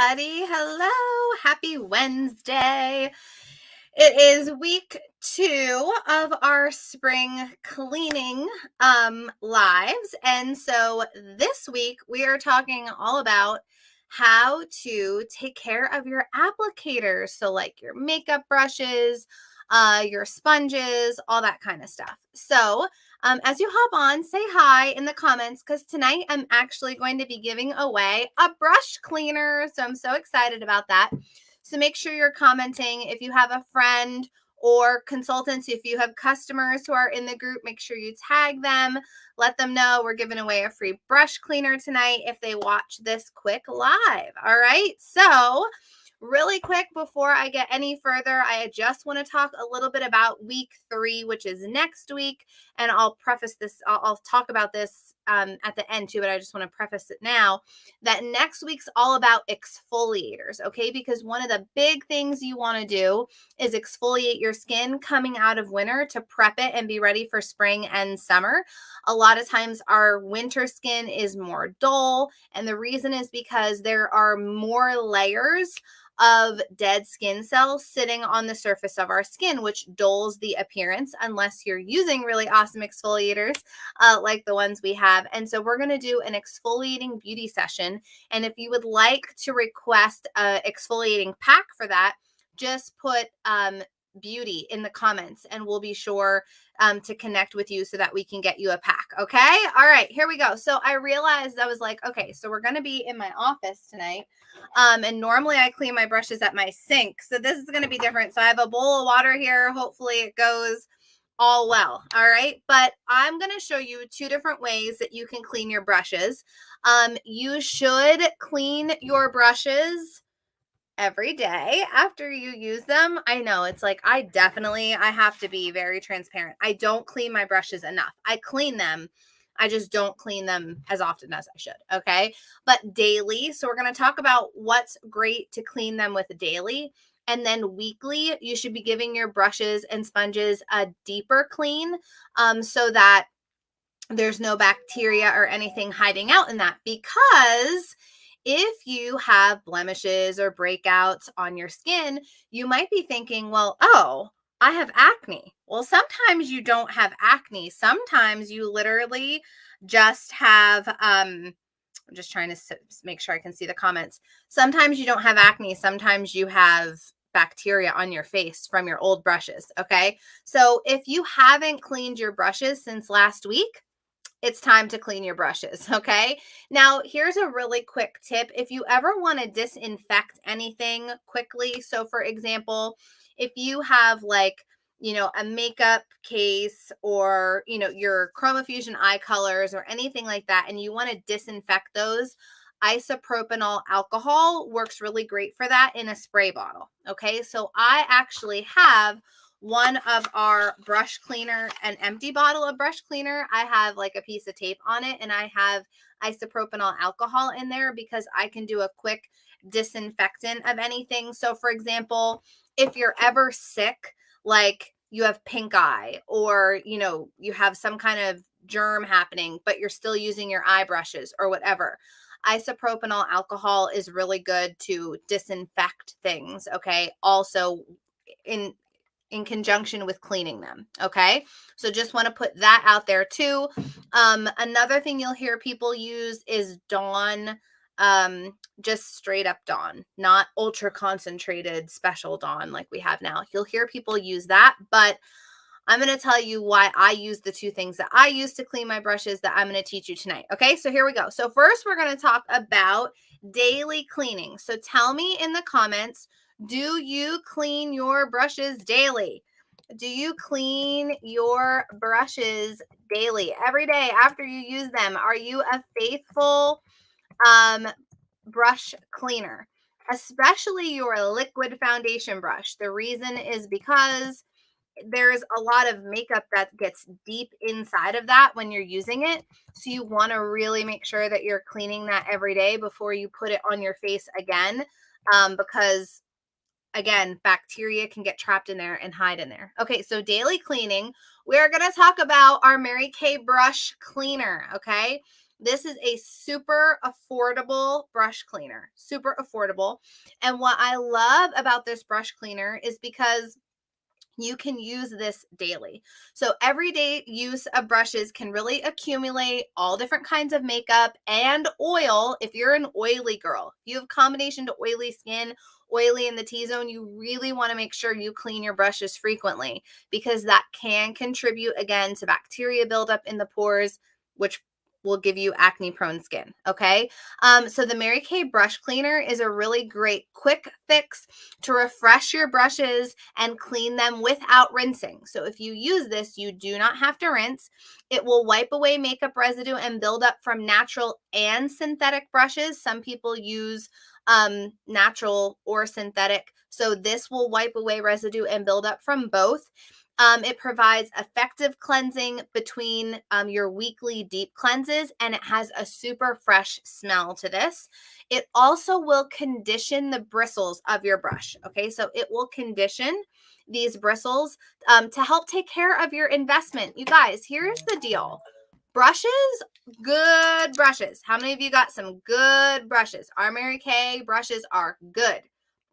everybody. Hello. Happy Wednesday. It is week 2 of our spring cleaning lives. And so this week we are talking all about how to take care of your applicators. So like your makeup brushes, your sponges, all that kind of stuff. So as you hop on, say hi in the comments because tonight I'm actually going to be giving away a brush cleaner. So I'm so excited about that. So make sure you're commenting. If you have a friend or consultants, if you have customers who are in the group, make sure you tag them. Let them know we're giving away a free brush cleaner tonight if they watch this quick live. All right. So really quick before I get any further, I just want to talk a little bit about week 3, which is next week. And I'll preface this, I'll talk about this at the end too, but I just want to preface it now that next week's all about exfoliators, okay? Because one of the big things you want to do is exfoliate your skin coming out of winter to prep it and be ready for spring and summer. A lot of times our winter skin is more dull, and the reason is because there are more layers of dead skin cells sitting on the surface of our skin, which dulls the appearance unless you're using really awesome exfoliators like the ones we have. And so we're going to do an exfoliating beauty session. And if you would like to request an exfoliating pack for that, just put beauty in the comments and we'll be sure to connect with you so that we can get you a pack. Okay. All right, here we go. So I realized I was like, okay, so we're going to be in my office tonight. And normally I clean my brushes at my sink. So this is going to be different. So I have a bowl of water here. Hopefully it goes all well. All right. But I'm going to show you 2 different ways that you can clean your brushes. You should clean your brushes every day after you use them. I know it's like, I have to be very transparent. I don't clean my brushes enough. I clean them. I just don't clean them as often as I should. Okay. But daily. So we're going to talk about what's great to clean them with daily. And then weekly, you should be giving your brushes and sponges a deeper clean so that there's no bacteria or anything hiding out in that, because if you have blemishes or breakouts on your skin, you might be thinking, well, oh, I have acne. Well, sometimes you don't have acne. Sometimes you literally just have, I'm just trying to make sure I can see the comments. Sometimes you don't have acne. Sometimes you have bacteria on your face from your old brushes. Okay. So if you haven't cleaned your brushes since last week, it's time to clean your brushes, okay? Now, here's a really quick tip. If you ever want to disinfect anything quickly, so for example, if you have like, a makeup case or, your ChromaFusion eye colors or anything like that, and you want to disinfect those, isopropanol alcohol works really great for that in a spray bottle, okay? So I actually have one of our brush cleaner, an empty bottle of brush cleaner. I have like a piece of tape on it and I have isopropanol alcohol in there because I can do a quick disinfectant of anything. So for example, if you're ever sick, like you have pink eye or, you have some kind of germ happening, but you're still using your eye brushes or whatever, isopropanol alcohol is really good to disinfect things. Okay. Also in conjunction with cleaning them. Okay. So just want to put that out there too. Another thing you'll hear people use is Dawn, just straight up Dawn, not ultra concentrated special Dawn like we have now. You'll hear people use that, but I'm going to tell you why I use the 2 things that I use to clean my brushes that I'm going to teach you tonight. Okay. So here we go. So first we're going to talk about daily cleaning. So tell me in the comments, do you clean your brushes daily? Do you clean your brushes daily, every day after you use them? Are you a faithful brush cleaner, especially your liquid foundation brush? The reason is because there's a lot of makeup that gets deep inside of that when you're using it. So you want to really make sure that you're cleaning that every day before you put it on your face again, because again, bacteria can get trapped in there and hide in there. Okay, so daily cleaning, we're going to talk about our Mary Kay brush cleaner, okay? This is a super affordable brush cleaner, super affordable. And what I love about this brush cleaner is because you can use this daily. So everyday use of brushes can really accumulate all different kinds of makeup and oil. If you're an oily girl, if you have combination to oily skin, oily in the T-zone, you really want to make sure you clean your brushes frequently, because that can contribute again to bacteria buildup in the pores, which will give you acne prone skin. Okay. So the Mary Kay brush cleaner is a really great quick fix to refresh your brushes and clean them without rinsing. So if you use this, you do not have to rinse. It will wipe away makeup residue and buildup from natural and synthetic brushes. Some people use natural or synthetic. So this will wipe away residue and buildup from both. It provides effective cleansing between your weekly deep cleanses, and it has a super fresh smell to this. It also will condition the bristles of your brush. Okay, so it will condition these bristles to help take care of your investment. You guys, here's the deal. Brushes, good brushes. How many of you got some good brushes? Our Mary Kay brushes are good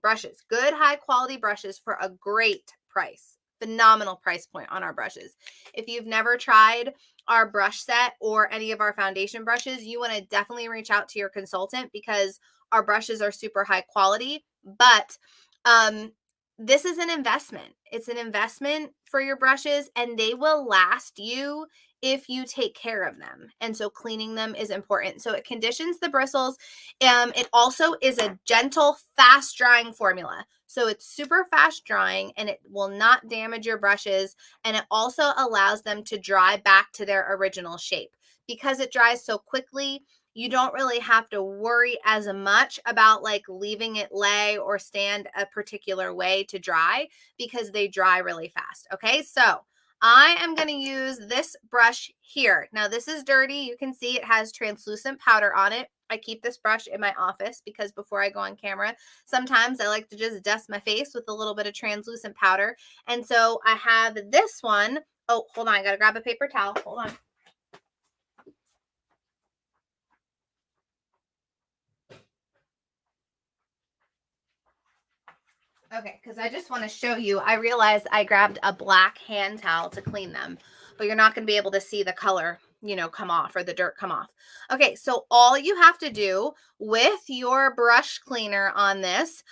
brushes, good high quality brushes for a great price. Phenomenal price point on our brushes. If you've never tried our brush set or any of our foundation brushes, you want to definitely reach out to your consultant, because our brushes are super high quality. But this is an investment. It's an investment for your brushes, and they will last you if you take care of them. And so cleaning them is important. So it conditions the bristles. It also is a gentle, fast drying formula. So it's super fast drying and it will not damage your brushes. And it also allows them to dry back to their original shape. Because it dries so quickly, you don't really have to worry as much about like leaving it lay or stand a particular way to dry, because they dry really fast. Okay, so I am going to use this brush here. Now this is dirty. You can see it has translucent powder on it. I keep this brush in my office because before I go on camera, sometimes I like to just dust my face with a little bit of translucent powder. And so I have this one. Oh, hold on. I got to grab a paper towel. Hold on. Okay, because I just want to show you, I realized I grabbed a black hand towel to clean them, but you're not going to be able to see the color, come off, or the dirt come off. Okay, so all you have to do with your brush cleaner on this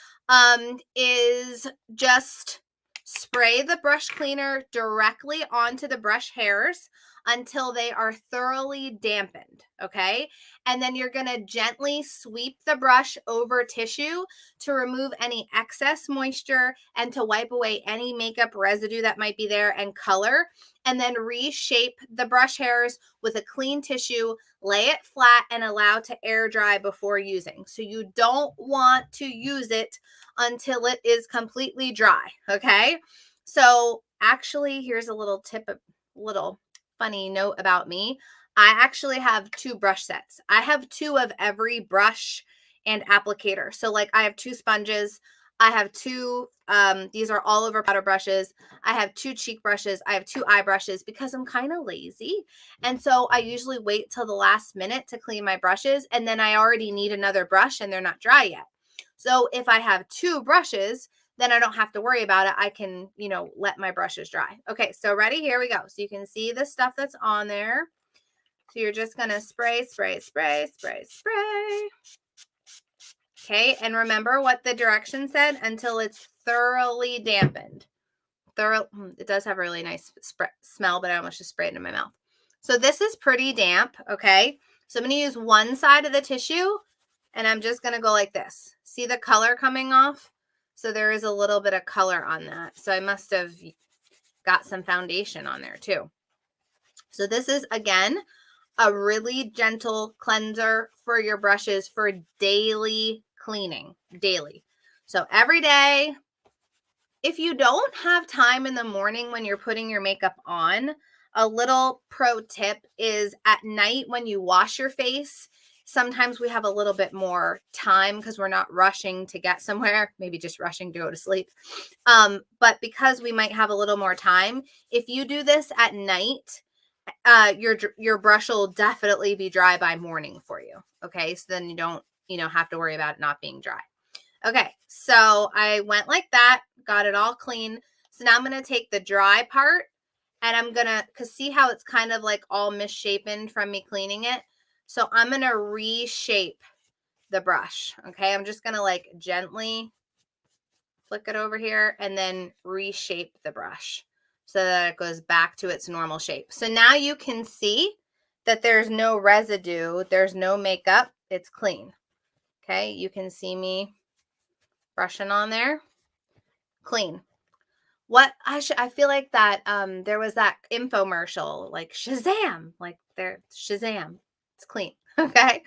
is just spray the brush cleaner directly onto the brush hairs until they are thoroughly dampened, okay? And then you're going to gently sweep the brush over tissue to remove any excess moisture and to wipe away any makeup residue that might be there and color. And then reshape the brush hairs with a clean tissue, lay it flat, and allow to air dry before using. So you don't want to use it until it is completely dry, okay? So actually, here's a little tip, a little funny note about me. I actually have two brush sets. I have two of every brush and applicator. So like I have two sponges. I have two, these are all over powder brushes. I have two cheek brushes. I have two eye brushes because I'm kind of lazy. And so I usually wait till the last minute to clean my brushes. And then I already need another brush and they're not dry yet. So if I have two brushes, then I don't have to worry about it. I can, let my brushes dry. Okay, so ready? Here we go. So you can see the stuff that's on there. So you're just going to spray, spray, spray, spray, spray. Okay, and remember what the direction said, until it's thoroughly dampened. It does have a really nice smell, but I almost just sprayed it in my mouth. So this is pretty damp, okay? So I'm going to use one side of the tissue, and I'm just going to go like this. See the color coming off? So there is a little bit of color on that. So I must have got some foundation on there too. So this is, again, a really gentle cleanser for your brushes for daily cleaning, daily. So every day. If you don't have time in the morning when you're putting your makeup on, a little pro tip is at night when you wash your face, sometimes we have a little bit more time because we're not rushing to get somewhere, maybe just rushing to go to sleep. But because we might have a little more time, if you do this at night, your brush will definitely be dry by morning for you. Okay, so then you don't, have to worry about it not being dry. Okay, so I went like that, got it all clean. So now I'm going to take the dry part and I'm going to, because see how it's kind of like all misshapen from me cleaning it? So I'm going to reshape the brush. Okay, I'm just going to like gently flick it over here and then reshape the brush so that it goes back to its normal shape. So now you can see that there's no residue, there's no makeup, it's clean. Okay, you can see me brushing on there, clean. What I feel like that there was that infomercial like Shazam, like there Shazam. It's clean. Okay?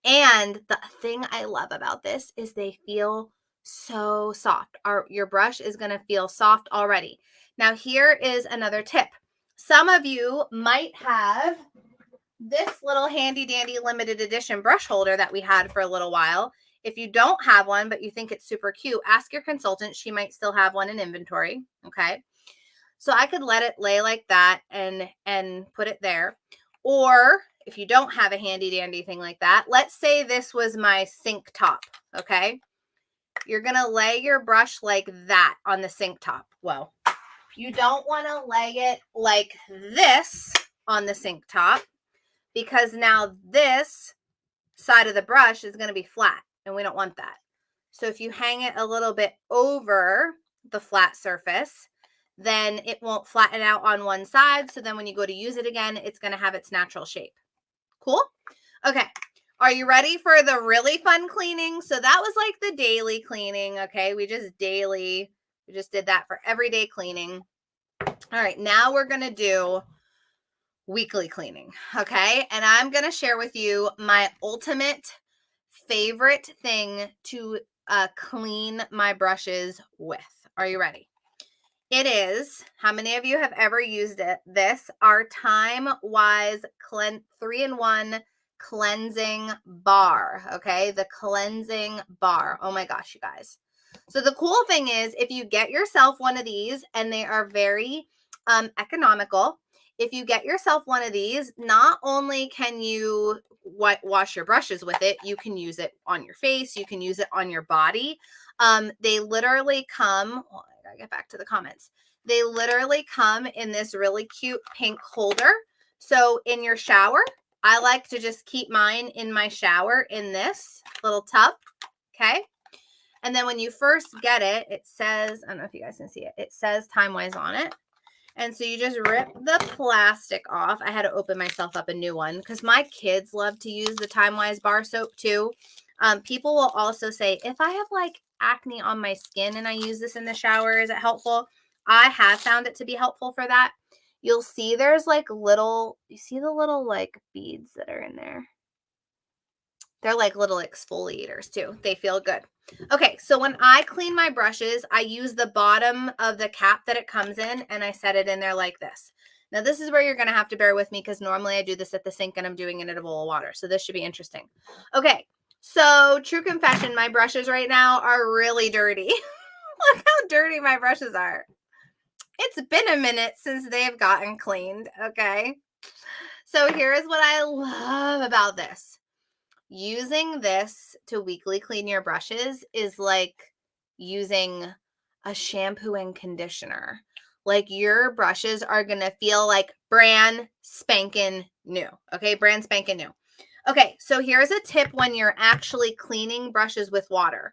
And the thing I love about this is they feel so soft. Your brush is going to feel soft already. Now here is another tip. Some of you might have this little handy dandy limited edition brush holder that we had for a little while. If you don't have one, but you think it's super cute, ask your consultant. She might still have one in inventory. Okay. So I could let it lay like that and put it there. Or if you don't have a handy dandy thing like that, let's say this was my sink top. Okay. You're going to lay your brush like that on the sink top. Well, you don't want to lay it like this on the sink top, because now this side of the brush is going to be flat and we don't want that. So if you hang it a little bit over the flat surface, then it won't flatten out on one side. So then when you go to use it again, it's going to have its natural shape. Cool? Okay. Are you ready for the really fun cleaning? So that was like the daily cleaning. Okay. We just did that for everyday cleaning. All right. Now we're going to do weekly cleaning. Okay. And I'm going to share with you my ultimate favorite thing to clean my brushes with. Are you ready? It is, how many of you have ever used it? This, our Time Wise 3-in-1 cleansing bar. Okay. The cleansing bar. Oh my gosh, you guys. So the cool thing is if you get yourself one of these, and they are very economical. If you get yourself one of these, not only can you wash your brushes with it, you can use it on your face, you can use it on your body. They literally come, well, I gotta get back to the comments. They literally come in this really cute pink holder. So in your shower, I like to just keep mine in my shower in this little tub. Okay. And then when you first get it, it says, I don't know if you guys can see it, it says Time Wise on it. And so you just rip the plastic off. I had to open myself up a new one because my kids love to use the Time Wise bar soap too. People will also say, if I have like acne on my skin and I use this in the shower, is it helpful? I have found it to be helpful for that. You'll see there's like you see the little like beads that are in there? They're like little exfoliators too. They feel good. Okay, so when I clean my brushes, I use the bottom of the cap that it comes in and I set it in there like this. Now this is where you're going to have to bear with me because normally I do this at the sink and I'm doing it in a bowl of water. So this should be interesting. Okay, so true confession, my brushes right now are really dirty. Look how dirty my brushes are. It's been a minute since they've gotten cleaned, okay? So here's what I love about this. Using this to weekly clean your brushes is like using a shampoo and conditioner. Like your brushes are going to feel like brand spanking new. Okay, brand spanking new. Okay, so here's a tip when you're actually cleaning brushes with water.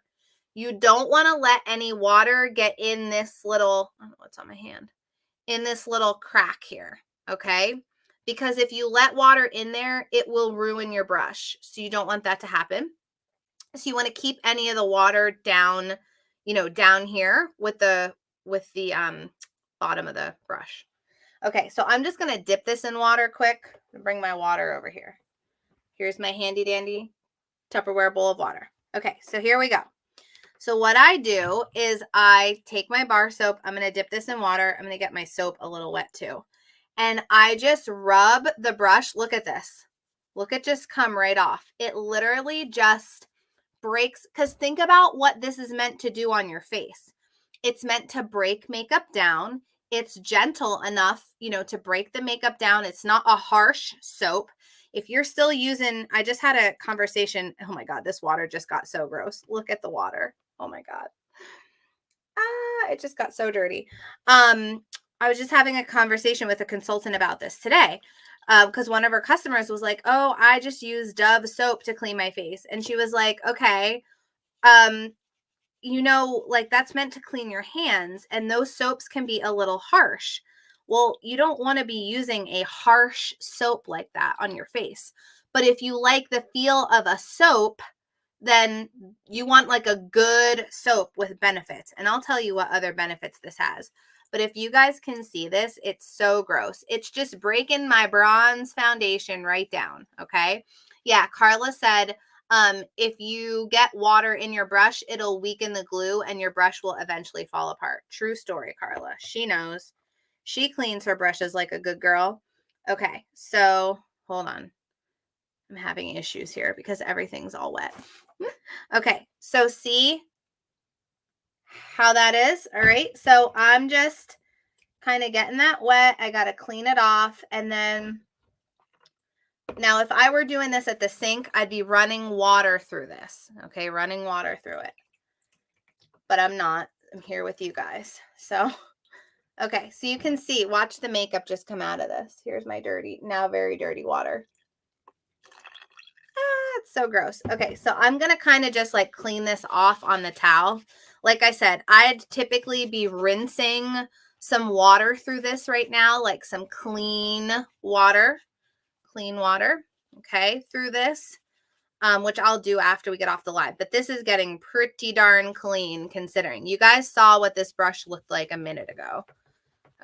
You don't want to let any water get in this little, I don't know what's on my hand, in this little crack here. Okay. Because if you let water in there, it will ruin your brush. So you don't want that to happen. So you want to keep any of the water down, down here with the bottom of the brush. Okay, so I'm just going to dip this in water quick. Bring my water over here. Here's my handy dandy Tupperware bowl of water. Okay, so here we go. So what I do is I take my bar soap. I'm going to dip this in water. I'm going to get my soap a little wet too. And I just rub the brush. Look at this. Look, it just come right off. It literally just breaks, because think about what this is meant to do on your face. It's meant to break makeup down. It's gentle enough, to break the makeup down. It's not a harsh soap. If you're still using, I just had a conversation. Oh my God, this water just got so gross. Look at the water. Oh my God. It just got so dirty. I was just having a conversation with a consultant about this today. Because one of her customers was like, "Oh, I just use Dove soap to clean my face." And she was like, "Okay, um, like that's meant to clean your hands, and those soaps can be a little harsh. Well, you don't want to be using a harsh soap like that on your face. But if you like the feel of a soap, then you want like a good soap with benefits. And I'll tell you what other benefits this has. But if you guys can see this, it's so gross. It's just breaking my bronze foundation right down. Okay. Yeah. Carla said, if you get water in your brush, it'll weaken the glue and your brush will eventually fall apart. True story, Carla. She knows. She cleans her brushes like a good girl. Okay. So hold on. I'm having issues here because everything's all wet. Okay, so see how that is? All right, so I'm just kind of getting that wet. I got to clean it off. And then now if I were doing this at the sink, I'd be running water through this. Okay, running water through it. But I'm not. I'm here with you guys. So, okay, so you can see, watch the makeup just come out of this. Here's my dirty, now very dirty water. It's so gross. Okay, so I'm going to kind of just like clean this off on the towel. Like I said, I'd typically be rinsing some water through this right now, like some clean water, okay, through this, which I'll do after we get off the live. But this is getting pretty darn clean considering. You guys saw what this brush looked like a minute ago.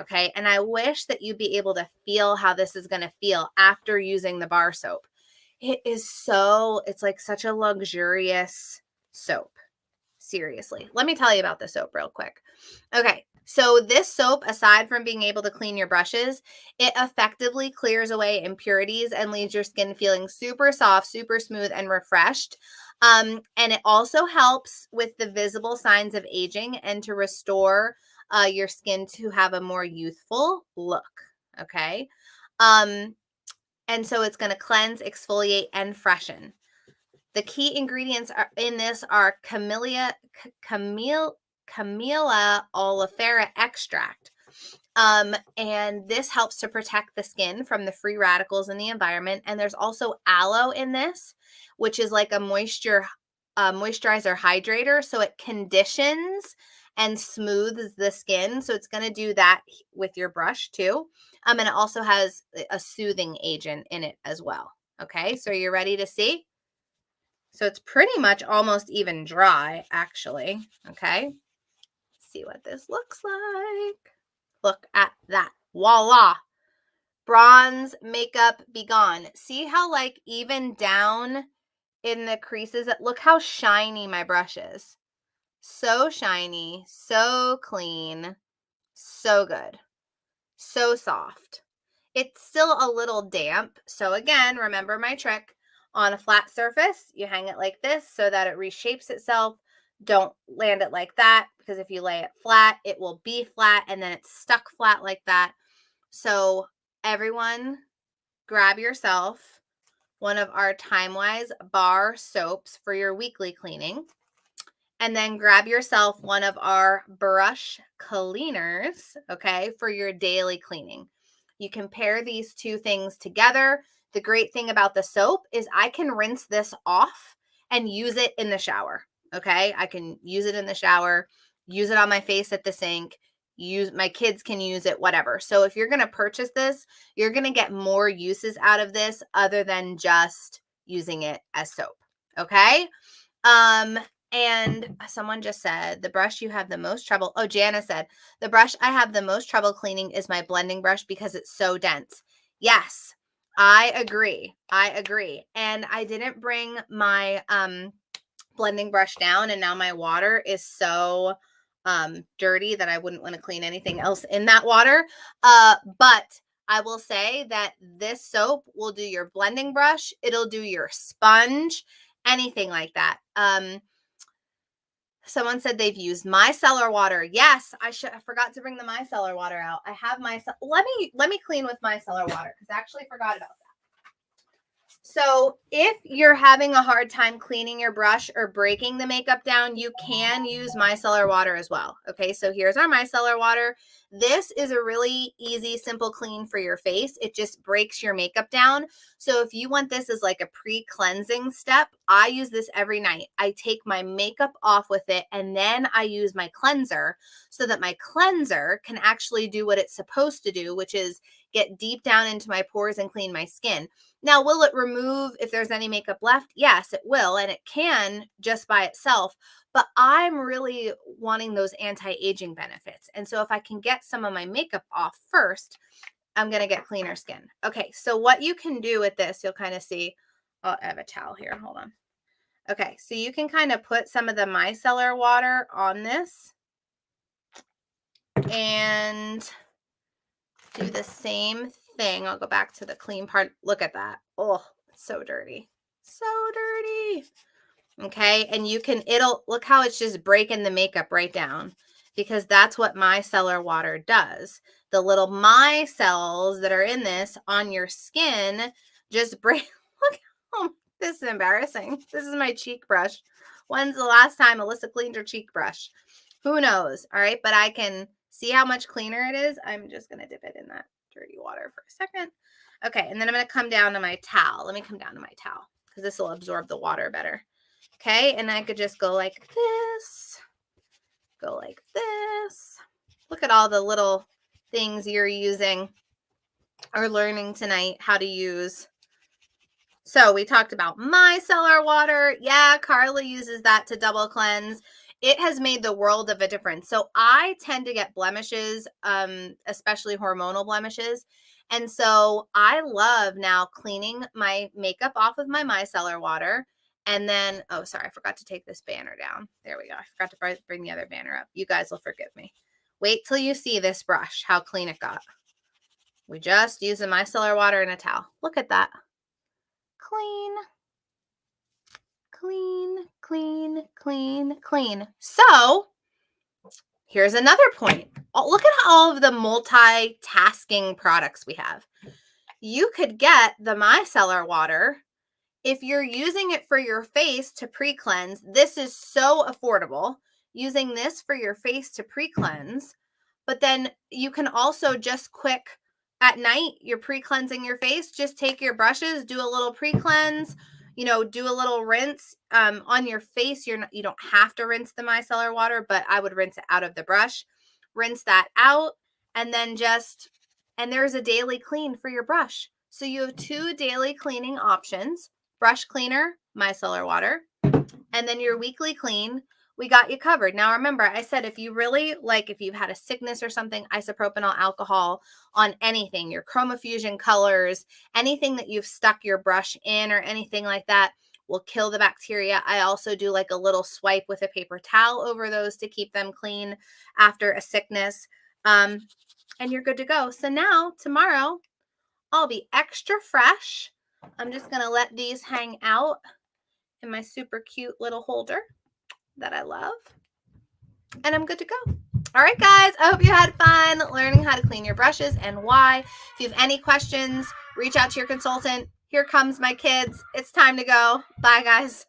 Okay, and I wish that you'd be able to feel how this is going to feel after using the bar soap. It's like such a luxurious soap. Seriously. Let me tell you about the soap real quick. Okay, so this soap, aside from being able to clean your brushes, it effectively clears away impurities and leaves your skin feeling super soft, super smooth, and refreshed. And it also helps with the visible signs of aging and to restore your skin to have a more youthful look. Okay. And so it's going to cleanse, exfoliate, and freshen. The key ingredients in this are Camellia oleifera extract. And this helps to protect the skin from the free radicals in the environment. And there's also aloe in this, which is like a moisturizer hydrator. So it conditions and smooths the skin. So it's going to do that with your brush too. And it also has a soothing agent in it as well. Okay, so you're ready to see? So it's pretty much almost even dry, actually. Okay, let's see what this looks like. Look at that. Voila. Bronze makeup be gone. See how like even down in the creases, look how shiny my brush is. So shiny, so clean, so good, so soft. It's still a little damp. So again, remember my trick. On a flat surface, you hang it like this so that it reshapes itself. Don't land it like that because if you lay it flat, it will be flat and then it's stuck flat like that. So everyone grab yourself one of our TimeWise bar soaps for your weekly cleaning. And then grab yourself one of our brush cleaners, okay, for your daily cleaning. You can pair these two things together. The great thing about the soap is I can rinse this off and use it in the shower, okay? I can use it in the shower, use it on my face at the sink, my kids can use it, whatever. So if you're going to purchase this, you're going to get more uses out of this other than just using it as soap, okay? And someone just said, the brush you have the most trouble. Oh, Jana said, the brush I have the most trouble cleaning is my blending brush because it's so dense. Yes, I agree. And I didn't bring my blending brush down, and now my water is so dirty that I wouldn't want to clean anything else in that water. But I will say that this soap will do your blending brush. It'll do your sponge, anything like that. Someone said they've used micellar water. Yes, I forgot to bring the micellar water out. I have let me clean with micellar water because I actually forgot about that. So if you're having a hard time cleaning your brush or breaking the makeup down, you can use micellar water as well. Okay, so here's our micellar water. This is a really easy, simple clean for your face. It just breaks your makeup down. So if you want this as like a pre-cleansing step, I use this every night. I take my makeup off with it and then I use my cleanser so that my cleanser can actually do what it's supposed to do, which is get deep down into my pores and clean my skin. Now, will it remove if there's any makeup left? Yes, it will, and it can just by itself, but I'm really wanting those anti-aging benefits. And so if I can get some of my makeup off first, I'm going to get cleaner skin. Okay, so what you can do with this, you'll kind of see, oh, I have a towel here, hold on. Okay, so you can kind of put some of the micellar water on this and do the same thing. I'll go back to the clean part. Look at that. Oh, it's so dirty. So dirty. Okay, and you can, look how it's just breaking the makeup right down because that's what micellar water does. The little micelles that are in this on your skin just break. Look, oh, this is embarrassing. This is my cheek brush. When's the last time Alyssa cleaned her cheek brush? Who knows? All right, but I can see how much cleaner it is. I'm just going to dip it in that dirty water for a second. Okay, and then I'm going to come down to my towel. Let me come down to my towel because this will absorb the water better. Okay, and I could just go like this, go like this. Look at all the little things you're using or learning tonight how to use. So we talked about micellar water. Yeah, Carla uses that to double cleanse. It has made the world of a difference. So I tend to get blemishes, especially hormonal blemishes. And so I love now cleaning my makeup off of my micellar water. And then, oh, sorry, I forgot to take this banner down. There we go. I forgot to bring the other banner up. You guys will forgive me. Wait till you see this brush, how clean it got. We just used the micellar water and a towel. Look at that. Clean, clean, clean, clean, clean. So here's another point. Oh, look at all of the multitasking products we have. You could get the micellar water. If you're using it for your face to pre-cleanse, this is so affordable. Using this for your face to pre-cleanse, but then you can also just quick at night, you're pre-cleansing your face, just take your brushes, do a little pre-cleanse, do a little rinse on your face. You don't have to rinse the micellar water, but I would rinse it out of the brush. Rinse that out, and then and there's a daily clean for your brush. So you have 2 daily cleaning options: brush cleaner, micellar water, and then your weekly clean. We got you covered. Now, remember, I said if you really if you've had a sickness or something, isopropyl alcohol on anything, your chromofusion colors, anything that you've stuck your brush in or anything like that will kill the bacteria. I also do like a little swipe with a paper towel over those to keep them clean after a sickness. And you're good to go. So now, tomorrow, I'll be extra fresh. I'm just going to let these hang out in my super cute little holder that I love. And I'm good to go. All right, guys, I hope you had fun learning how to clean your brushes and why. If you have any questions, reach out to your consultant. Here comes my kids. It's time to go. Bye, guys.